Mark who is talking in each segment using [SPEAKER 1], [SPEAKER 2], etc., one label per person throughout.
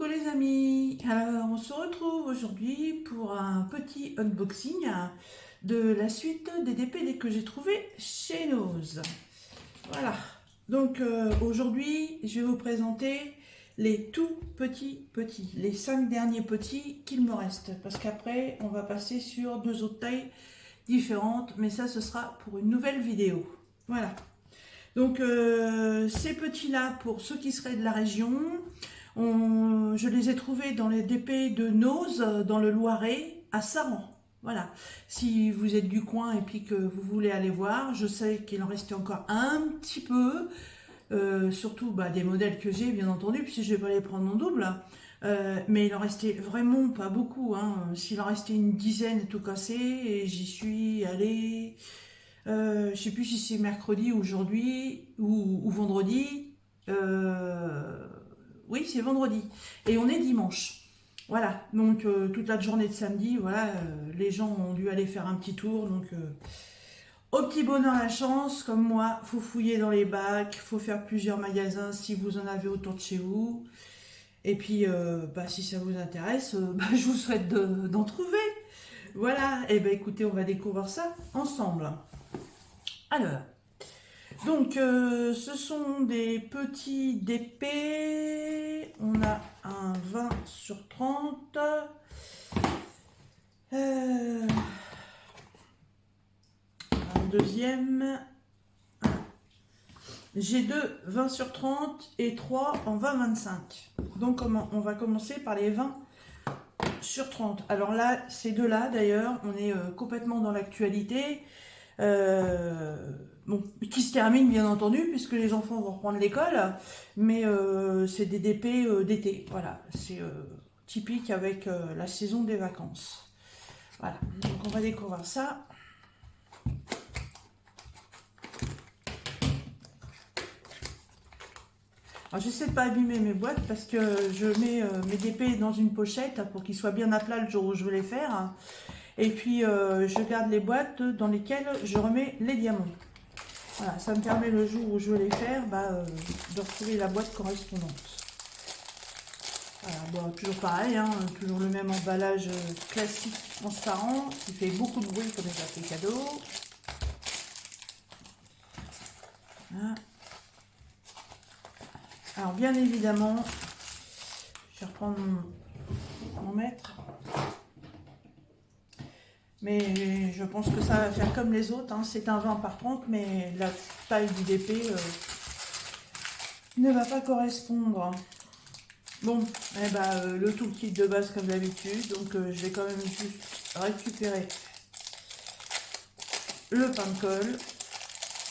[SPEAKER 1] Coucou les amis, alors on se retrouve aujourd'hui pour un petit unboxing de la suite des DP que j'ai trouvé chez Nose. Voilà, donc aujourd'hui je vais vous présenter les tout petits, les 5 derniers petits qu'il me reste. Parce qu'après on va passer sur 2 autres tailles différentes, mais ça ce sera pour une nouvelle vidéo. Voilà. Donc ces petits-là, pour ceux qui seraient de la région, je les ai trouvés dans les DP de Nose, dans le Loiret, à Saran. Voilà, si vous êtes du coin et puis que vous voulez aller voir, je sais qu'il en restait encore un petit peu, surtout des modèles que j'ai bien entendu, puisque je vais pas les prendre en double, mais il en restait vraiment pas beaucoup, hein. S'il en restait une dizaine tout cassé, et j'y suis allée... je sais plus si c'est mercredi aujourd'hui ou vendredi. Oui, c'est vendredi. Et on est dimanche. Voilà. Donc toute la journée de samedi, voilà, les gens ont dû aller faire un petit tour. Donc au petit bonheur la chance, comme moi, faut fouiller dans les bacs, faut faire plusieurs magasins si vous en avez autour de chez vous. Et puis si ça vous intéresse, je vous souhaite d'en trouver. Voilà. Et écoutez, on va découvrir ça ensemble. Alors, donc ce sont des petits DP. On a un 20 sur 30. Un deuxième. J'ai 2 20 sur 30 et 3 en 20-25. Donc on va commencer par les 20 sur 30. Alors là, ces deux-là d'ailleurs, on est complètement dans l'actualité. Qui se termine bien entendu puisque les enfants vont reprendre l'école, mais c'est des DP d'été, voilà, c'est typique avec la saison des vacances. Voilà, donc on va découvrir ça. Alors j'essaie de pas abîmer mes boîtes parce que je mets mes DP dans une pochette pour qu'ils soient bien à plat le jour où je veux les faire. Et puis je garde les boîtes dans lesquelles je remets les diamants. Voilà, ça me permet le jour où je veux les faire, de retrouver la boîte correspondante. Voilà, toujours pareil, hein, toujours le même emballage classique transparent qui fait beaucoup de bruit comme les papiers cadeaux. Voilà. Alors bien évidemment, je vais reprendre mon mètre. Mais je pense que ça va faire comme les autres, hein. C'est un 20 par 30, mais la taille du DP ne va pas correspondre. Bon, le toolkit de base comme d'habitude, donc je vais quand même juste récupérer le pain de colle,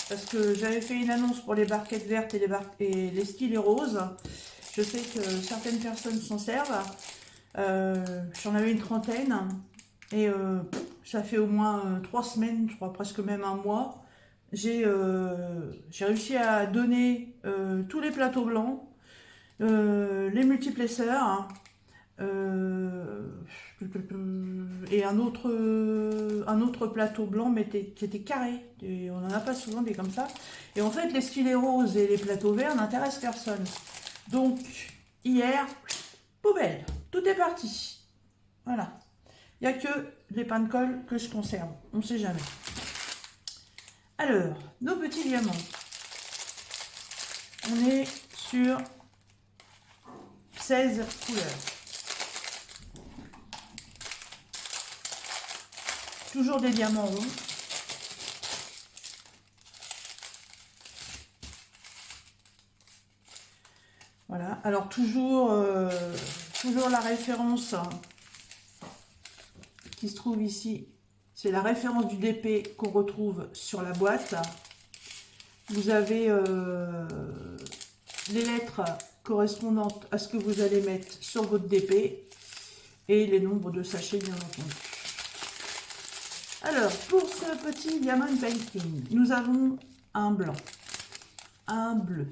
[SPEAKER 1] parce que j'avais fait une annonce pour les barquettes vertes et les stylés roses. Je sais que certaines personnes s'en servent, j'en avais une trentaine, et ça fait au moins 3 semaines, je crois presque même un mois. J'ai réussi à donner tous les plateaux blancs, les multiplesseurs, et un autre plateau blanc mais qui était carré. Et on n'en a pas souvent des comme ça. Et en fait, les stylés roses et les plateaux verts n'intéressent personne. Donc, hier, poubelle, tout est parti. Voilà. Il n'y a que les pains de colle que je conserve. On ne sait jamais. Alors, nos petits diamants. On est sur 16 couleurs. Toujours des diamants ronds. Voilà. Alors, toujours la référence qui se trouve ici, c'est la référence du DP qu'on retrouve sur la boîte. Vous avez les lettres correspondantes à ce que vous allez mettre sur votre DP et les nombres de sachets bien entendu. Alors pour ce petit diamond painting, nous avons un blanc, un bleu,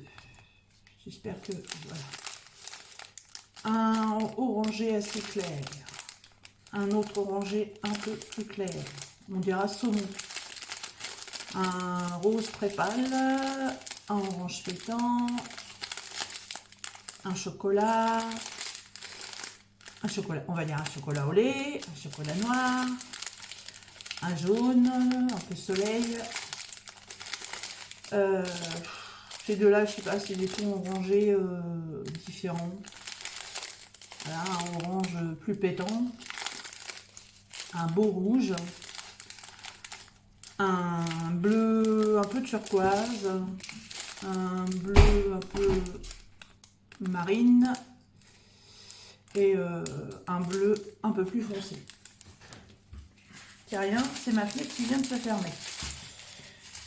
[SPEAKER 1] j'espère que voilà, un orangé assez clair, un autre orangé un peu plus clair, on dira saumon, un rose très pâle, un orange pétant, un chocolat, un chocolat, on va dire un chocolat au lait, un chocolat noir, un jaune, un peu soleil. Ces deux-là, je sais pas, c'est des tons orangés différents. Voilà, un orange plus pétant, un beau rouge, un bleu un peu turquoise, un bleu un peu marine et un bleu un peu plus foncé. C'est rien, c'est ma fenêtre qui vient de se fermer.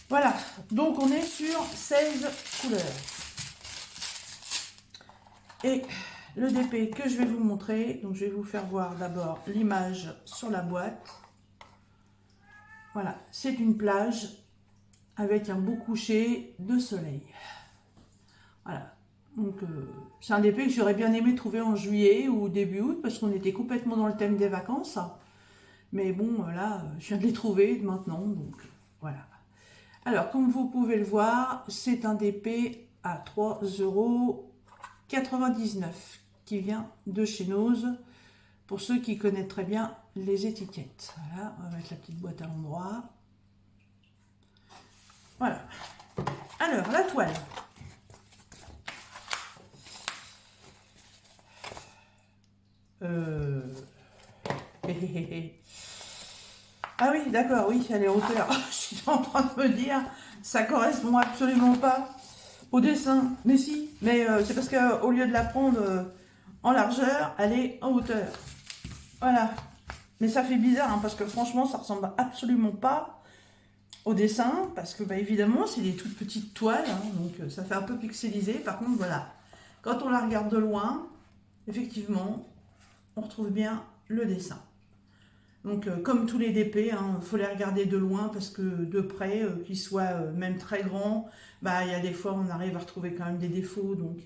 [SPEAKER 1] Voilà, donc on est sur 16 couleurs. Et le DP que je vais vous montrer, donc je vais vous faire voir d'abord l'image sur la boîte. Voilà, c'est une plage avec un beau coucher de soleil. Voilà, donc c'est un DP que j'aurais bien aimé trouver en juillet ou début août parce qu'on était complètement dans le thème des vacances. Mais bon, là, je viens de les trouver maintenant, donc voilà. Alors, comme vous pouvez le voir, c'est un DP à 3,99 € qui vient de chez Nose, pour ceux qui connaissent très bien les étiquettes. Voilà, on va mettre la petite boîte à l'endroit. Voilà. Alors, la toile. Ah oui, d'accord, oui, elle est hauteur. Je suis en train de me dire, ça correspond absolument pas au dessin. Mais si, mais c'est parce qu'au lieu de la prendre en largeur, elle est en hauteur. Voilà. Mais ça fait bizarre, hein, parce que franchement, ça ressemble absolument pas au dessin, parce que bah, évidemment, c'est des toutes petites toiles, hein, donc ça fait un peu pixelisé. Par contre, voilà, quand on la regarde de loin, effectivement, on retrouve bien le dessin. Donc, comme tous les DP, il faut les regarder de loin parce que de près, qu'ils soient même très grands, bah, il y a des fois, on arrive à retrouver quand même des défauts. Donc,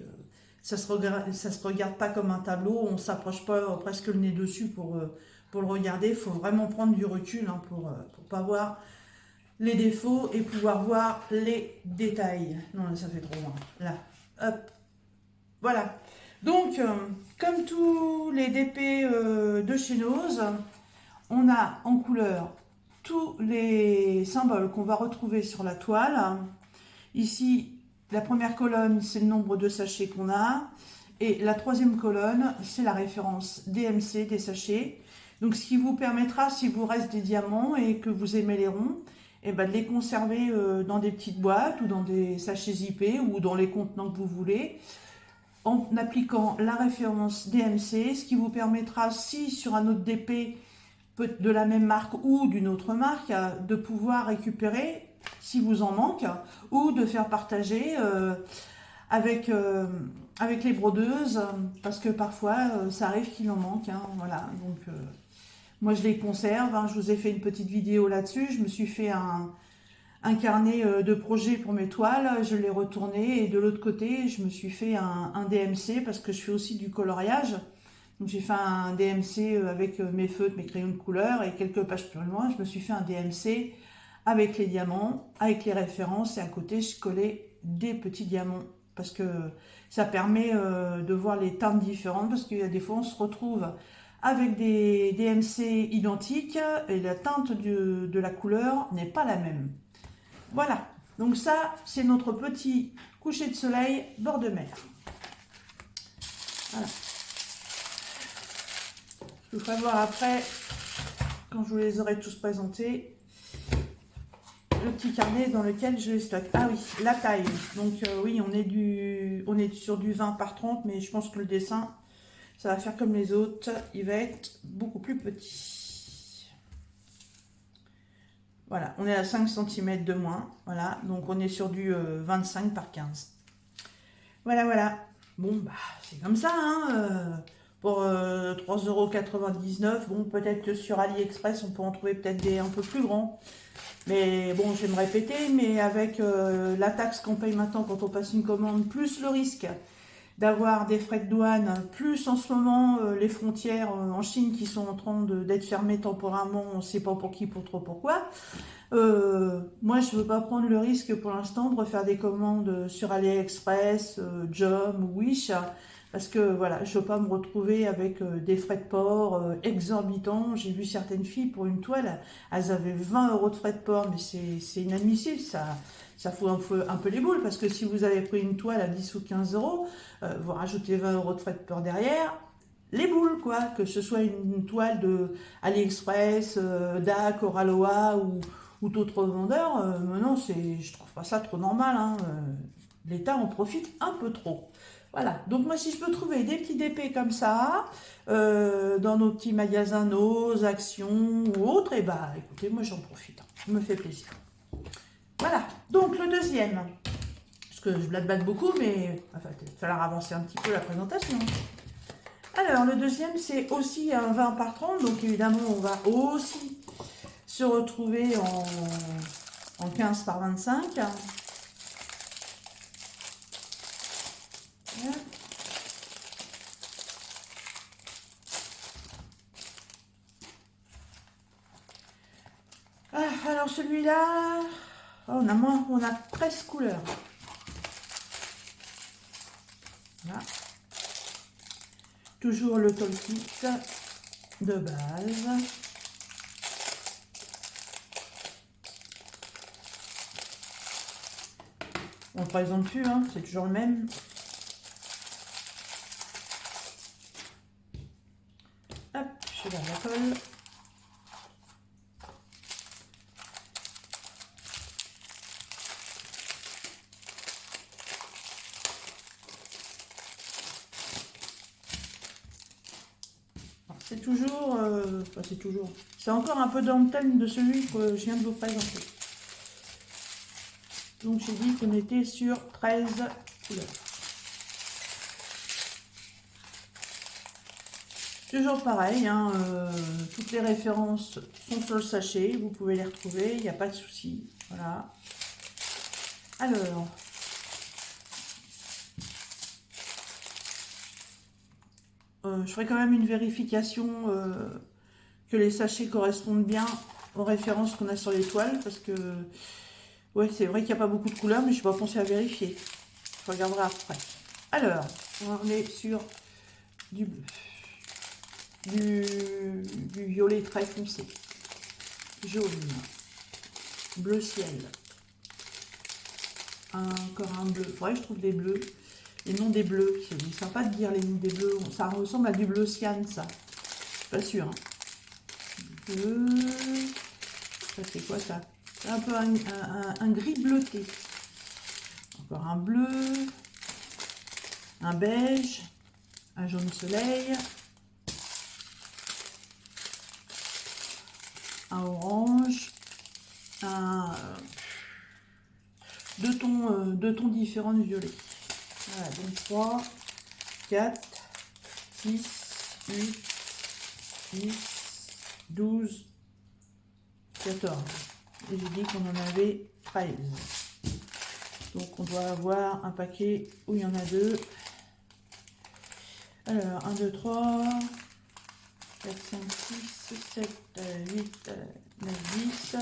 [SPEAKER 1] ça se regarde pas comme un tableau, on s'approche pas presque le nez dessus pour le regarder. Il faut vraiment prendre du recul hein, pour pas voir les défauts et pouvoir voir les détails. Non, ça fait trop loin. Là, hop, voilà. Donc, comme tous les DP de chez Nose, on a en couleur tous les symboles qu'on va retrouver sur la toile. Ici, la première colonne, c'est le nombre de sachets qu'on a. Et la troisième colonne, c'est la référence DMC des sachets. Donc, ce qui vous permettra, si vous reste des diamants et que vous aimez les ronds, eh ben, de les conserver dans des petites boîtes ou dans des sachets zippés ou dans les contenants que vous voulez, en appliquant la référence DMC, ce qui vous permettra, si sur un autre DP, de la même marque ou d'une autre marque, de pouvoir récupérer si vous en manque ou de faire partager avec les brodeuses parce que parfois ça arrive qu'il en manque. Hein, voilà, donc moi je les conserve. Hein, je vous ai fait une petite vidéo là-dessus. Je me suis fait un carnet de projet pour mes toiles. Je l'ai retourné et de l'autre côté, je me suis fait un DMC parce que je fais aussi du coloriage. Donc j'ai fait un DMC avec mes feutres, mes crayons de couleur et quelques pages plus loin, je me suis fait un DMC avec les diamants, avec les références et à côté je collais des petits diamants parce que ça permet de voir les teintes différentes parce qu'il y a des fois on se retrouve avec des DMC identiques et la teinte de la couleur n'est pas la même. Voilà, donc ça c'est notre petit coucher de soleil bord de mer. Voilà. Je vous ferai voir après, quand je vous les aurai tous présentés, le petit carnet dans lequel je les stocke. Ah oui, la taille. Donc oui, on est sur du 20 par 30, mais je pense que le dessin, ça va faire comme les autres. Il va être beaucoup plus petit. Voilà, on est à 5 cm de moins. Voilà, donc on est sur du 25 par 15. Voilà, voilà. Bon, bah, c'est comme ça, hein. Pour 3,99 €. Bon, peut-être que sur AliExpress, on peut en trouver peut-être des un peu plus grands. Mais bon, je vais me répéter, mais avec la taxe qu'on paye maintenant quand on passe une commande, plus le risque d'avoir des frais de douane, plus en ce moment les frontières en Chine qui sont en train d'être fermées temporairement, on ne sait pas pour qui, pour trop, pourquoi. Moi, je ne veux pas prendre le risque pour l'instant de refaire des commandes sur AliExpress, Jom ou Wish, parce que voilà, je ne veux pas me retrouver avec des frais de port exorbitants. J'ai vu certaines filles pour une toile, elles avaient 20 € de frais de port, mais c'est inadmissible, ça fout un peu les boules, parce que si vous avez pris une toile à 10 ou 15 €, vous rajoutez 20 € de frais de port derrière, les boules quoi, que ce soit une toile de AliExpress, DAC, Oraloa ou d'autres vendeurs, non, je trouve pas ça trop normal, hein, l'État en profite un peu trop. Voilà, donc moi si je peux trouver des petits DP comme ça, dans nos petits magasins, nos actions ou autres, et bah écoutez, moi j'en profite, hein, ça me fait plaisir. Voilà, donc le deuxième, parce que je blague beaucoup, mais enfin, il va falloir avancer un petit peu la présentation. Alors le deuxième c'est aussi un 20 par 30, donc évidemment on va aussi se retrouver en 15 par 25. Ah, alors celui-là, on a 13 couleurs. Voilà. Toujours le tool kit de base. On ne présente plus, hein, c'est toujours le même. Hop, je vais la colle. C'est toujours, c'est encore un peu dans le thème de celui que je viens de vous présenter. Donc j'ai dit qu'on était sur 13 couleurs. Toujours pareil, hein, toutes les références sont sur le sachet, vous pouvez les retrouver, il n'y a pas de souci. Voilà. Alors, je ferai quand même une vérification que les sachets correspondent bien aux références qu'on a sur les toiles, parce que ouais, c'est vrai qu'il n'y a pas beaucoup de couleurs, mais je n'ai pas pensé à vérifier. Je regarderai après. Alors, on est sur du bleu, du violet très foncé, jaune, bleu ciel, encore un bleu. Ouais, je trouve des bleus, les noms des bleus. C'est sympa de dire les noms des bleus. Ça ressemble à du bleu cyan, ça. Je suis pas sûre. Hein. Bleu. Ça, c'est quoi ça? C'est un peu un gris bleuté. Encore un bleu. Un beige. Un jaune soleil. Un orange. Deux tons différents de violet. Voilà, donc 3, 4, 6, 8, 10, 12, 14. Et j'ai dit qu'on en avait 13. Donc on doit avoir un paquet où il y en a deux. Alors 1, 2, 3, 4, 5, 6, 7, 8, 9, 10,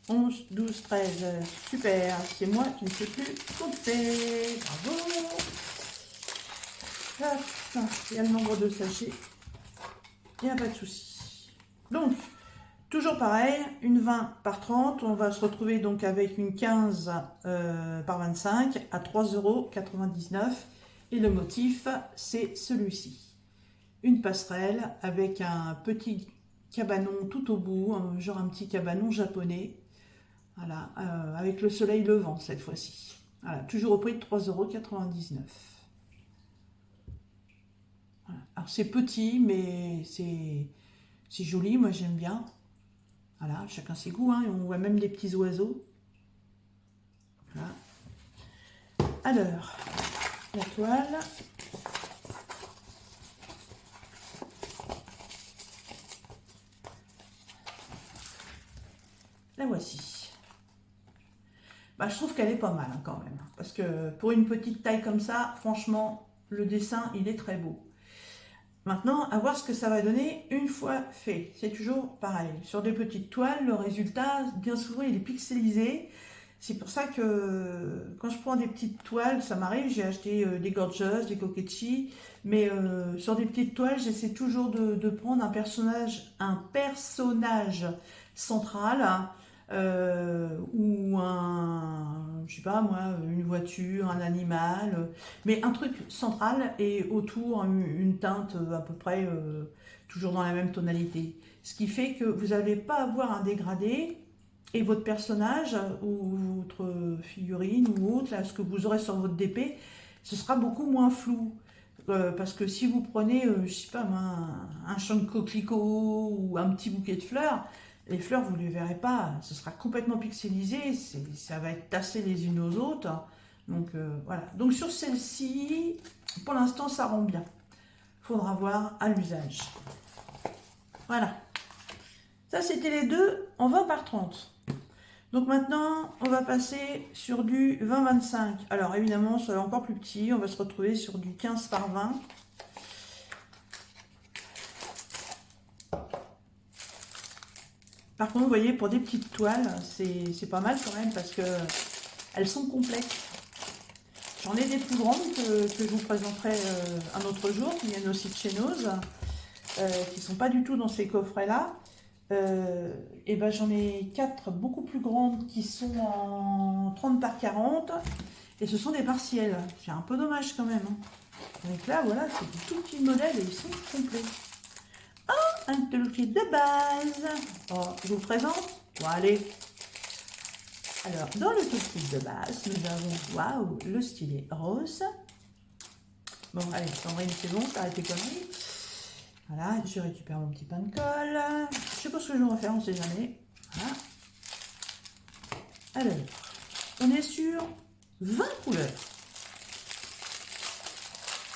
[SPEAKER 1] 11, 12, 13. Super, c'est moi qui ne sais plus compter. Bravo. Hop, il y a le nombre de sachets. Il n'y a pas de souci. Donc, toujours pareil, une 20 par 30. On va se retrouver donc avec une 15 par 25 à 3,99 €. Et le motif, c'est celui-ci. Une passerelle avec un petit cabanon tout au bout, genre un petit cabanon japonais. Voilà, avec le soleil levant cette fois-ci. Voilà, toujours au prix de 3,99 €. Voilà. Alors c'est petit, mais c'est joli, moi j'aime bien. Voilà, chacun ses goûts, hein. On voit même des petits oiseaux. Voilà. Alors, la toile. La voici. Bah, je trouve qu'elle est pas mal hein, quand même. Parce que pour une petite taille comme ça, franchement, le dessin, il est très beau. Maintenant, à voir ce que ça va donner une fois fait. C'est toujours pareil. Sur des petites toiles, le résultat, bien souvent, il est pixelisé. C'est pour ça que quand je prends des petites toiles, ça m'arrive, j'ai acheté des Gorgeous, des Kokechi, mais sur des petites toiles, j'essaie toujours de prendre un personnage central, ou je sais pas moi, une voiture, un animal, mais un truc central et autour une teinte à peu près toujours dans la même tonalité. Ce qui fait que vous n'allez pas avoir un dégradé et votre personnage ou votre figurine ou autre, là, ce que vous aurez sur votre DP, ce sera beaucoup moins flou. Parce que si vous prenez, je sais pas, un champ de coquelicots ou un petit bouquet de fleurs, les fleurs, vous ne les verrez pas. Ce sera complètement pixelisé, ça va être tassé les unes aux autres. Donc voilà. Donc sur celle-ci, pour l'instant, ça rend bien. Faudra voir à l'usage. Voilà. Ça, c'était les deux en 20 par 30. Donc maintenant, on va passer sur du 20-25. Alors évidemment, ça va encore plus petit. On va se retrouver sur du 15 par 20. Par contre, vous voyez, pour des petites toiles, c'est pas mal quand même parce que elles sont complètes. J'en ai des plus grandes que je vous présenterai un autre jour, qui viennent aussi de chez Nose, qui ne sont pas du tout dans ces coffrets-là. Et ben j'en ai 4 beaucoup plus grandes qui sont en 30 par 40 et ce sont des partiels. C'est un peu dommage quand même. Donc là, voilà, c'est des tout petits modèles et ils sont complets. Oh, un toolkit de base. Oh, je vous présente. Bon, allez. Alors, dans le toolkit de base, nous avons, waouh, le stylet rose. Bon, allez, Sandrine, c'est bon, t'arrêtes tes conneries. Voilà, je récupère mon petit pain de colle. Je sais pas ce que je vais refaire, on sait jamais. Voilà. Alors, on est sur 20 couleurs.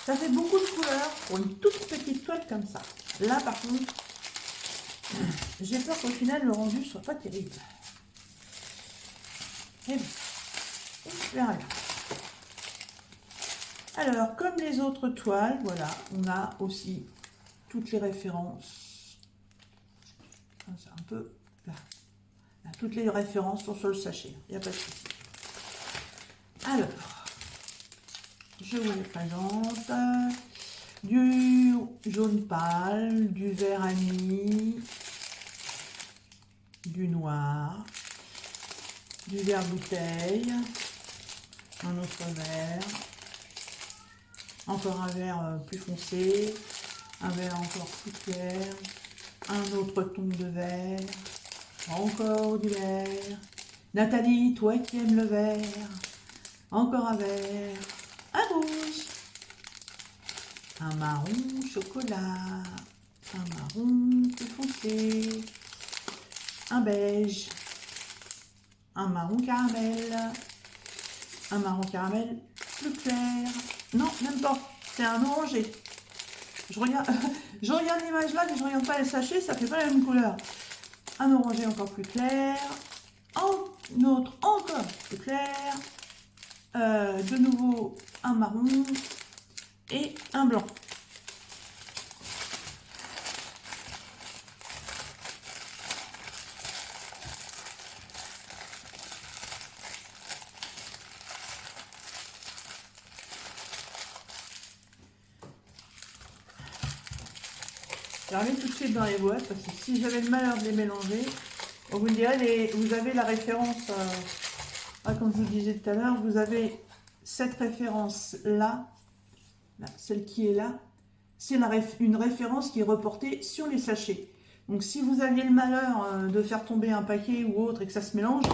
[SPEAKER 1] Ça fait beaucoup de couleurs pour une toute petite toile comme ça. Là, par contre, j'ai peur qu'au final, le rendu soit pas terrible. Et bon, on verra bien. Alors, comme les autres toiles, voilà, on a aussi toutes les références. C'est un peu là. Là. Toutes les références sont sur le sachet, il n'y a pas de souci. Alors, je vous les présente. Du jaune pâle, du vert anis, du noir, du vert bouteille, un autre vert, encore un vert plus foncé, un vert encore plus clair, un autre ton de vert, encore du vert. Nathalie, toi qui aimes le vert, encore un vert, un rouge, un marron chocolat, un marron plus foncé, un beige, un marron caramel plus clair, non, même pas, c'est un orangé. Je regarde l'image là, mais je regarde pas les sachets, ça fait pas la même couleur. Un orangé encore plus clair, un autre encore plus clair, de nouveau un marron et un blanc. Je les remets tout de suite dans les boîtes parce que si j'avais le malheur de les mélanger, on vous dirait, vous avez la référence, comme je vous disais tout à l'heure, vous avez cette référence là, celle qui est là, c'est une référence qui est reportée sur les sachets. Donc si vous aviez le malheur de faire tomber un paquet ou autre et que ça se mélange,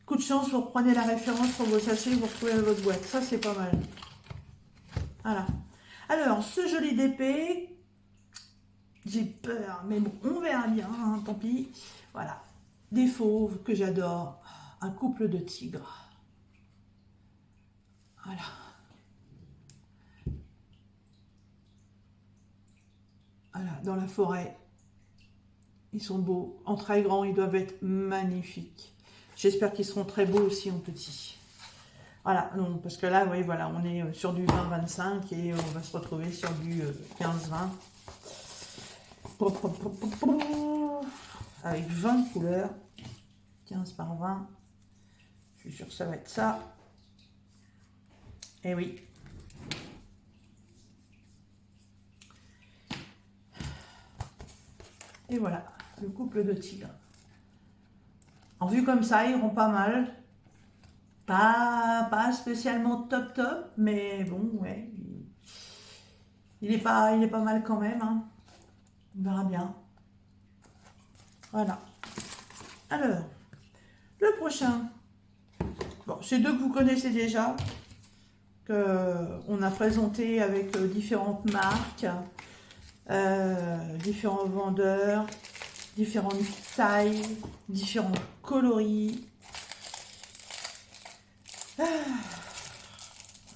[SPEAKER 1] coup de chance, vous reprenez la référence sur vos sachets, vous retrouvez votre boîte. Ça, c'est pas mal. Voilà. Alors, ce joli DP, j'ai peur, mais bon, on verra bien, hein, tant pis. Voilà. Des fauves que j'adore. Un couple de tigres. Voilà. Voilà, dans la forêt. Ils sont beaux. En très grand, ils doivent être magnifiques. J'espère qu'ils seront très beaux aussi en petit. Voilà, non, parce que là, oui, voilà, on est sur du 20-25 et on va se retrouver sur du 15-20. Avec 20 couleurs. 15 par 20. Je suis sûre que ça va être ça. Eh oui. Et voilà, le couple de tigres. En vue comme ça, ils iront pas mal. Pas spécialement top top, mais bon, ouais. Il est pas mal quand même. Hein. On verra bien. Voilà. Alors, le prochain. Bon, c'est deux que vous connaissez déjà, qu'on a présenté avec différentes marques, différents vendeurs, différentes tailles, différents coloris.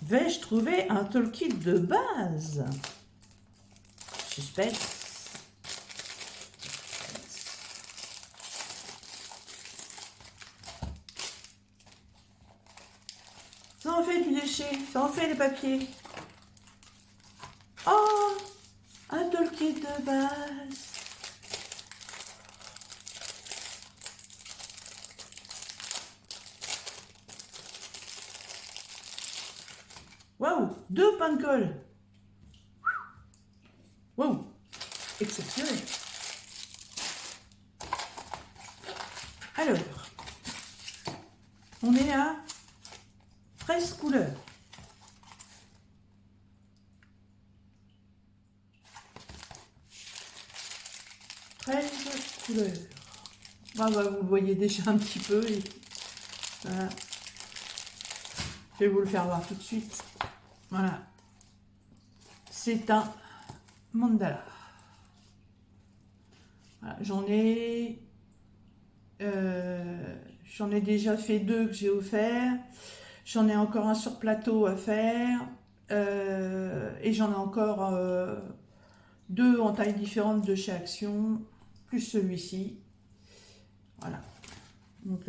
[SPEAKER 1] Vais-je trouver un toolkit de base? Suspense. Ça en fait du déchet, ça en fait des papiers. Oh, un toolkit de base. Waouh, 2 pains de colle. Waouh, exceptionnel. Alors, on est à 13 couleurs. Ah bah, vous le voyez déjà un petit peu. Et voilà. Je vais vous le faire voir tout de suite. Voilà. C'est un mandala. Voilà, j'en ai déjà fait 2 que j'ai offert. J'en ai encore un sur plateau à faire. Et j'en ai encore 2 en taille différente de chez Action, plus celui-ci. Voilà. Donc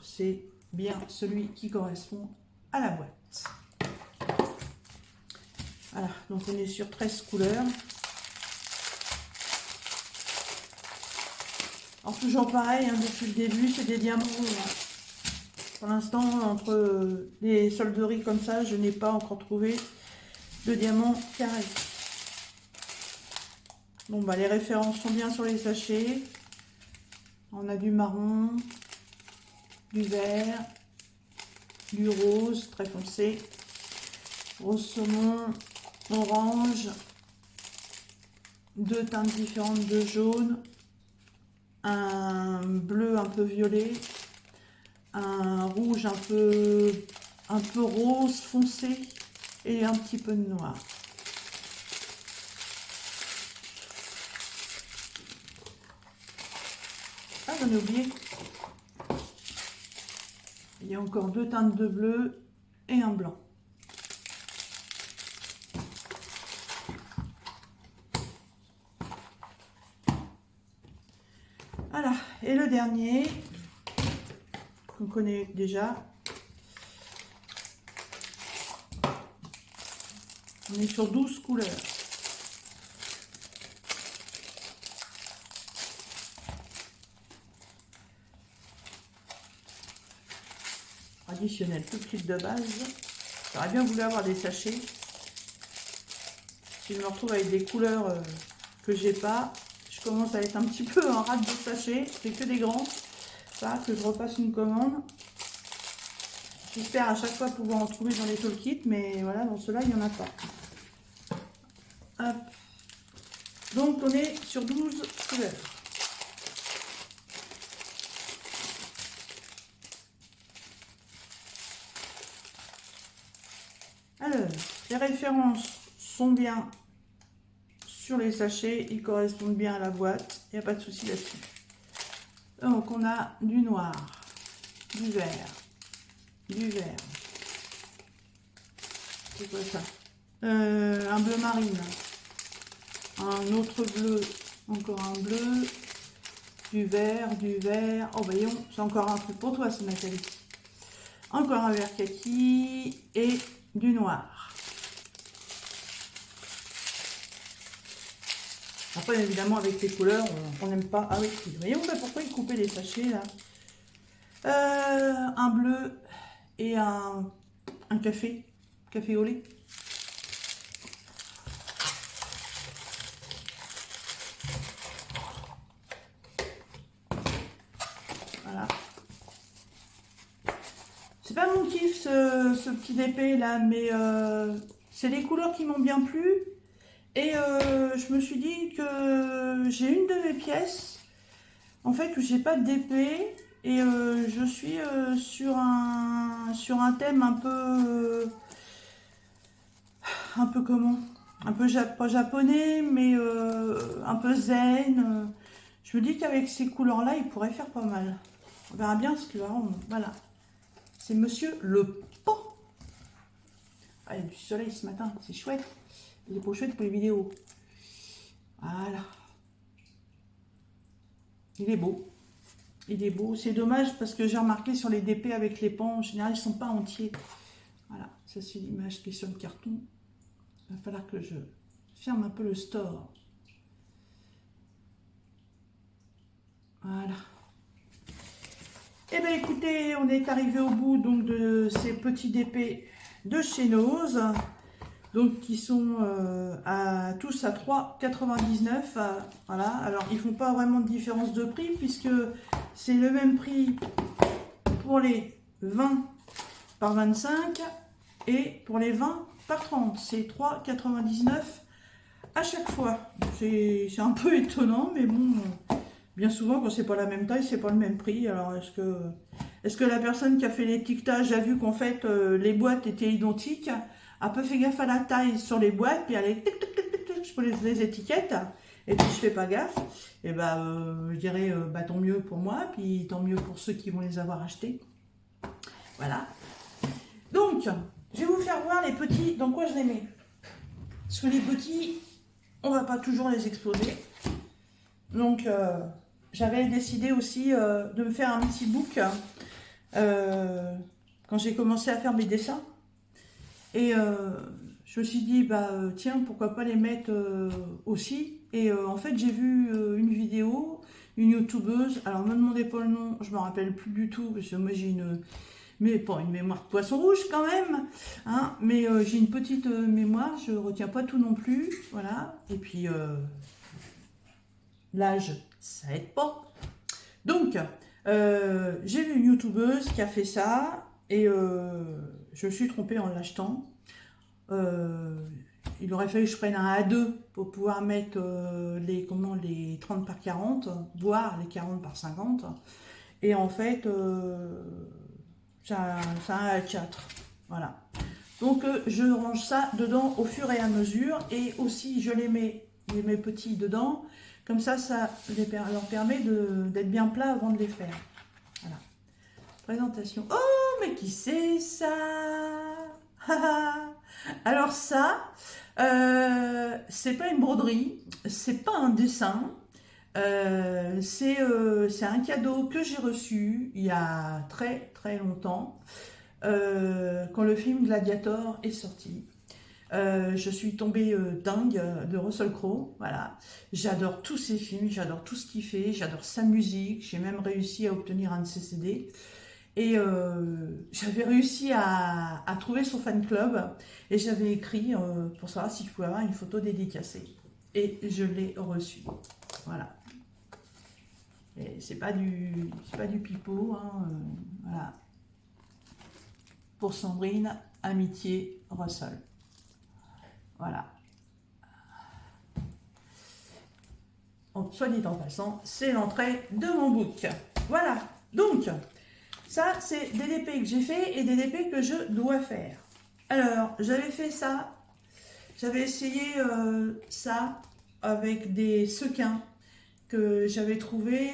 [SPEAKER 1] c'est bien celui qui correspond à la boîte. Voilà, donc on est sur 13 couleurs. Alors toujours pareil, hein, depuis le début, c'est des diamants. Hein. Pour l'instant, entre les solderies comme ça, je n'ai pas encore trouvé de diamants carrés. Bon, bah les références sont bien sur les sachets. On a du marron, du vert, du rose très foncé, rose saumon, orange, 2 teintes différentes de jaune, un bleu un peu violet, un rouge un peu rose foncé et un petit peu de noir. Ah, j'en ai oublié. Il y a encore 2 teintes de bleu et un blanc. Voilà, et le dernier, qu'on connaît déjà. On est sur 12 couleurs. Traditionnel, tout kit de base. J'aurais bien voulu avoir des sachets. Si je me retrouve avec des couleurs que j'ai pas, je commence à être un petit peu en rate de sachets. C'est que des grands. Ça, que je repasse une commande. J'espère à chaque fois pouvoir en trouver dans les toolkits, mais voilà, dans ceux-là, il n'y en a pas. Hop. Donc, on est sur 12 couleurs. Alors, les références sont bien sur les sachets, ils correspondent bien à la boîte, il n'y a pas de souci là-dessus. Donc, on a du noir, du vert, c'est quoi ça? Un bleu marine, un autre bleu, encore un bleu, du vert, oh voyons, c'est encore un truc pour toi, c'est Nathalie. Encore un vert kaki et du noir. Après, évidemment, avec les couleurs, on n'aime pas. Ah oui, voyons pourquoi il coupait les sachets là. Un bleu et un café au lait. Voilà. C'est pas mon kiff ce petit DP là, mais c'est les couleurs qui m'ont bien plu. Et je me suis dit que j'ai une de mes pièces, en fait, où j'ai pas de DP. Et je suis sur un thème un peu comment? Un peu pas japonais, mais un peu zen. Je me dis qu'avec ces couleurs-là, il pourrait faire pas mal. On verra bien ce qu'il va rendre. Voilà. C'est Monsieur Le Pan. Ah, il y a du soleil ce matin, c'est chouette. Il est trop chouette pour les vidéos. Voilà. Il est beau. Il est beau. C'est dommage parce que j'ai remarqué sur les DP avec les pans, en général, ils ne sont pas entiers. Voilà. Ça, c'est l'image qui est sur le carton. Il va falloir que je ferme un peu le store. Voilà. Eh bien, écoutez, on est arrivé au bout donc de ces petits DP de chez Nose. Donc, qui sont tous à 3,99 €. Voilà. Alors, ils ne font pas vraiment de différence de prix puisque c'est le même prix pour les 20 par 25 et pour les 20 par 30. C'est 3,99 € à chaque fois. C'est un peu étonnant, mais bon, bien souvent, quand c'est pas la même taille, c'est pas le même prix. Alors, est-ce que la personne qui a fait l'étiquetage a vu qu'en fait, les boîtes étaient identiques, a peu fait gaffe à la taille sur les boîtes, puis elle est je pose les étiquettes, et puis je fais pas gaffe, et je dirais tant mieux pour moi, puis tant mieux pour ceux qui vont les avoir achetés. Voilà. Donc, je vais vous faire voir les petits, dans quoi je les mets. Parce que les petits, on va pas toujours les exposer. Donc, j'avais décidé aussi de me faire un petit book quand j'ai commencé à faire mes dessins. Et je me suis dit, tiens, pourquoi pas les mettre aussi. Et en fait, j'ai vu une vidéo, une youtubeuse. Alors, ne me demandez pas le nom, je ne me rappelle plus du tout, parce que moi, j'ai pas une mémoire de poisson rouge quand même, hein, mais j'ai une petite mémoire, je ne retiens pas tout non plus. Voilà. Et puis, l'âge, ça aide pas. Donc, j'ai vu une youtubeuse qui a fait ça, et je me suis trompée en l'achetant. Il aurait fallu que je prenne un A2 pour pouvoir mettre les 30 par 40, voire les 40 par 50. Et en fait, ça a un A4. Voilà. Donc, je range ça dedans au fur et à mesure. Et aussi, je les mets, mes petits dedans. Comme ça leur permet d'être bien plats avant de les faire. Voilà. Présentation. Oh, mais qui c'est ça? Alors ça, c'est pas une broderie, c'est pas un dessin, c'est un cadeau que j'ai reçu il y a très très longtemps, quand le film Gladiator est sorti. Je suis tombée dingue de Russell Crowe, voilà. J'adore tous ses films, j'adore tout ce qu'il fait, j'adore sa musique, j'ai même réussi à obtenir un de ses CD. Et j'avais réussi à trouver son fan club et j'avais écrit pour savoir si je pouvais avoir une photo dédicacée. Et je l'ai reçue. Voilà. Et c'est pas du pipeau, hein, voilà. Pour Sandrine, amitié, Russell. Voilà. Soit dit en passant, c'est l'entrée de mon book. Voilà. Donc, ça, c'est des DP que j'ai fait et des DP que je dois faire. Alors, j'avais fait ça. J'avais essayé ça avec des sequins que j'avais trouvé.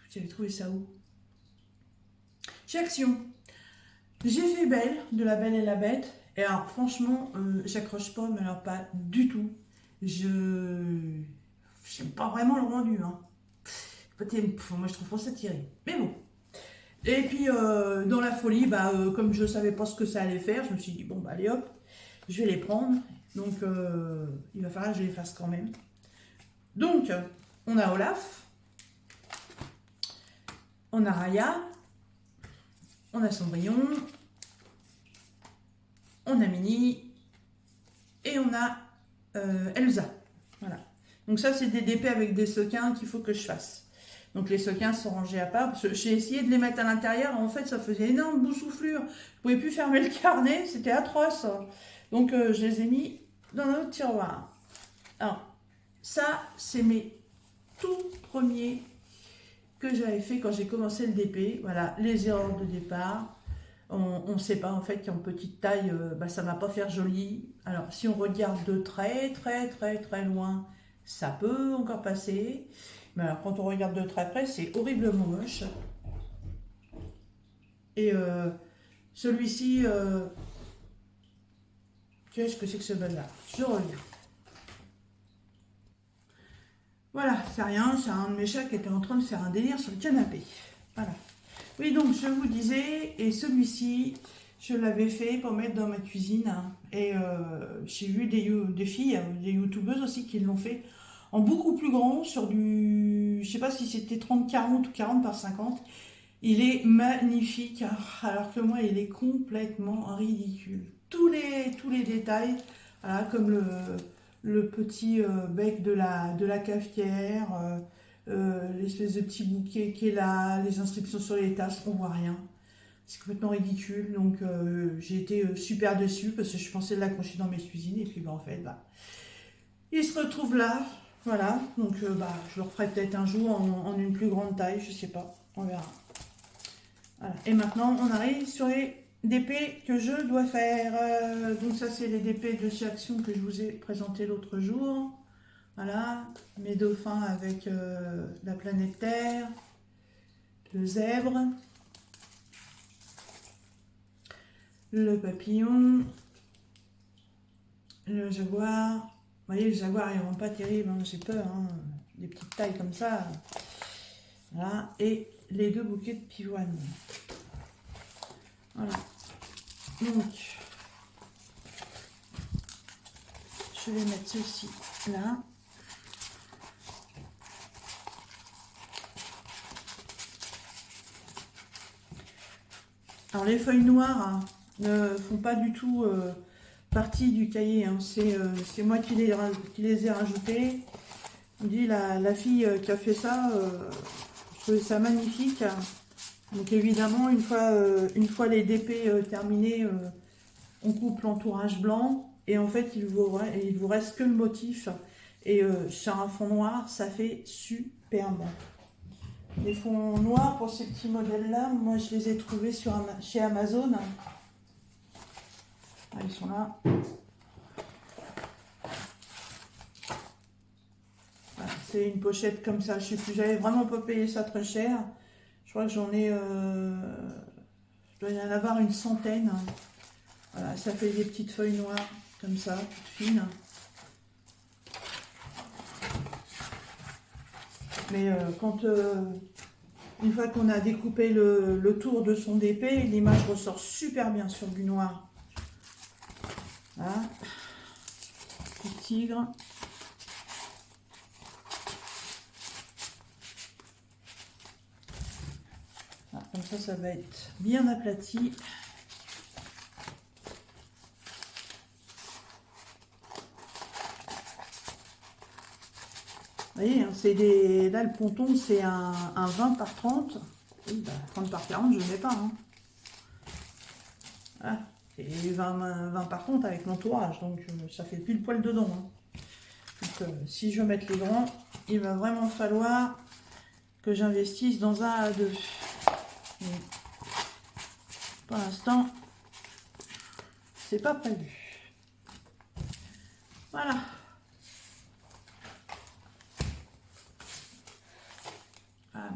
[SPEAKER 1] J'avais trouvé ça où? Chez Action. J'ai fait Belle, de La Belle et la Bête. Et alors, franchement, j'accroche pas, mais alors pas du tout. J'aime pas vraiment le rendu, hein. Moi, je trouve pas ça tiré. Mais bon. Et puis, dans la folie, comme je savais pas ce que ça allait faire, je me suis dit, bon, allez hop, je vais les prendre. Donc, il va falloir que je les fasse quand même. Donc, on a Olaf. On a Raya. on a Cendrillon, on a Minnie et on a Elsa. Voilà. Donc ça, c'est des DP avec des sequins qu'il faut que je fasse. Donc les sequins sont rangés à part. J'ai essayé de les mettre à l'intérieur. En fait, ça faisait énorme boussouflure. Je ne pouvais plus fermer le carnet. C'était atroce. Donc je les ai mis dans notre tiroir. Alors, ça, c'est mes tout premiers que j'avais fait quand j'ai commencé le DP. Voilà, les erreurs de départ. On ne sait pas en fait qu'en petite taille, ça ne va pas faire joli. Alors si on regarde de très loin, ça peut encore passer. Mais alors quand on regarde de très près, c'est horriblement moche. Et celui-ci, qu'est-ce que c'est que ce bel-là? Je reviens. Voilà, c'est rien, c'est un de mes chats qui était en train de faire un délire sur le canapé. Voilà. Oui, donc je vous disais, et celui-ci, je l'avais fait pour mettre dans ma cuisine. Et j'ai vu des filles, des youtubeuses aussi qui l'ont fait en beaucoup plus grand, sur du, je sais pas si c'était 30-40 ou 40 par 50. Il est magnifique, alors que moi, il est complètement ridicule. Tous les détails, voilà, comme le petit bec de la cafetière, l'espèce de petit bouquet qui est là, les inscriptions sur les tasses, on voit rien. C'est complètement ridicule, donc j'ai été super déçue parce que je pensais l'accrocher dans mes cuisines et puis en fait, il se retrouve là, voilà. Donc je le referai peut-être un jour en une plus grande taille, je sais pas, on verra. Voilà. Et maintenant, on arrive sur les DP que je dois faire. Donc ça, c'est les DP de chez Action que je vous ai présenté l'autre jour. Voilà, mes dauphins avec la planète Terre, le zèbre, le papillon, le jaguar. Vous voyez, le jaguar, ils ne rend pas terrible, hein, j'ai peur, hein, des petites tailles comme ça. Voilà, et les deux bouquets de pivoine. Voilà, donc je vais mettre ceci là. Alors les feuilles noires ne font pas du tout partie du cahier, hein. C'est moi qui les ai rajoutées. On dit la fille qui a fait ça, je trouvais ça magnifique. Donc évidemment, une fois les DP terminés, on coupe l'entourage blanc et en fait il vous reste que le motif. Et sur un fond noir, ça fait superbe. Les fonds noirs pour ces petits modèles-là, moi je les ai trouvés chez Amazon. Ah, ils sont là. Voilà, c'est une pochette comme ça. Je sais plus, j'avais vraiment pas payé ça très cher. Je crois que j'en ai... je dois y en avoir une centaine. Voilà, ça fait des petites feuilles noires comme ça, toutes fines. Mais une fois qu'on a découpé le tour de son DP, l'image ressort super bien sur du noir. Voilà. Le tigre. Voilà, comme ça va être bien aplati. Vous voyez, hein, là le ponton c'est un 20 par 30. Oui, 30 par 40 je ne mets pas. Hein. Voilà. Et 20 par 30 avec l'entourage, donc ça fait pile poil dedans. Hein. Donc si je veux mettre les grands, il va vraiment falloir que j'investisse dans un à deux. Et pour l'instant, c'est pas prévu. Voilà.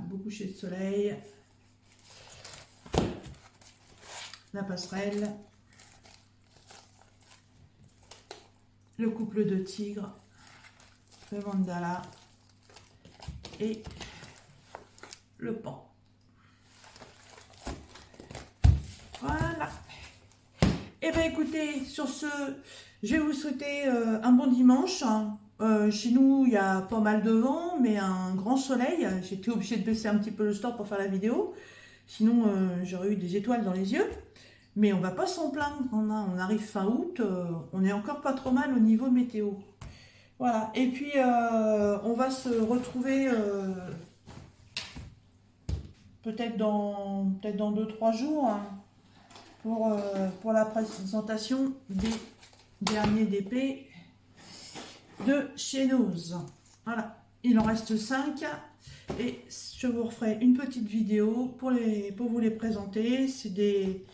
[SPEAKER 1] Beau coucher de soleil, la passerelle, le couple de tigres, le mandala et le pan. Voilà. Et bien écoutez, sur ce, je vais vous souhaiter un bon dimanche. Chez nous, il y a pas mal de vent, mais un grand soleil. J'ai été obligée de baisser un petit peu le store pour faire la vidéo. Sinon, j'aurais eu des étoiles dans les yeux. Mais on va pas s'en plaindre. On arrive fin août. On est encore pas trop mal au niveau météo. Voilà. Et puis, on va se retrouver peut-être dans 2-3 jours hein, pour la présentation des derniers DP de chez Nose. Voilà. Il en reste 5 et je vous referai une petite vidéo pour vous les présenter. C'est des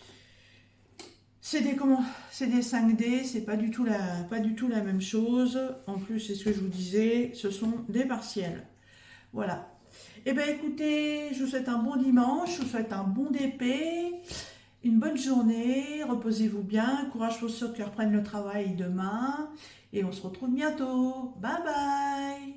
[SPEAKER 1] 5D, c'est pas du tout la même chose. En plus, c'est ce que je vous disais, ce sont des partiels. Voilà. Eh bien écoutez, je vous souhaite un bon dimanche, je vous souhaite un bon DP, une bonne journée, reposez-vous bien, courage pour ceux qui reprennent le travail demain, et on se retrouve bientôt. Bye bye!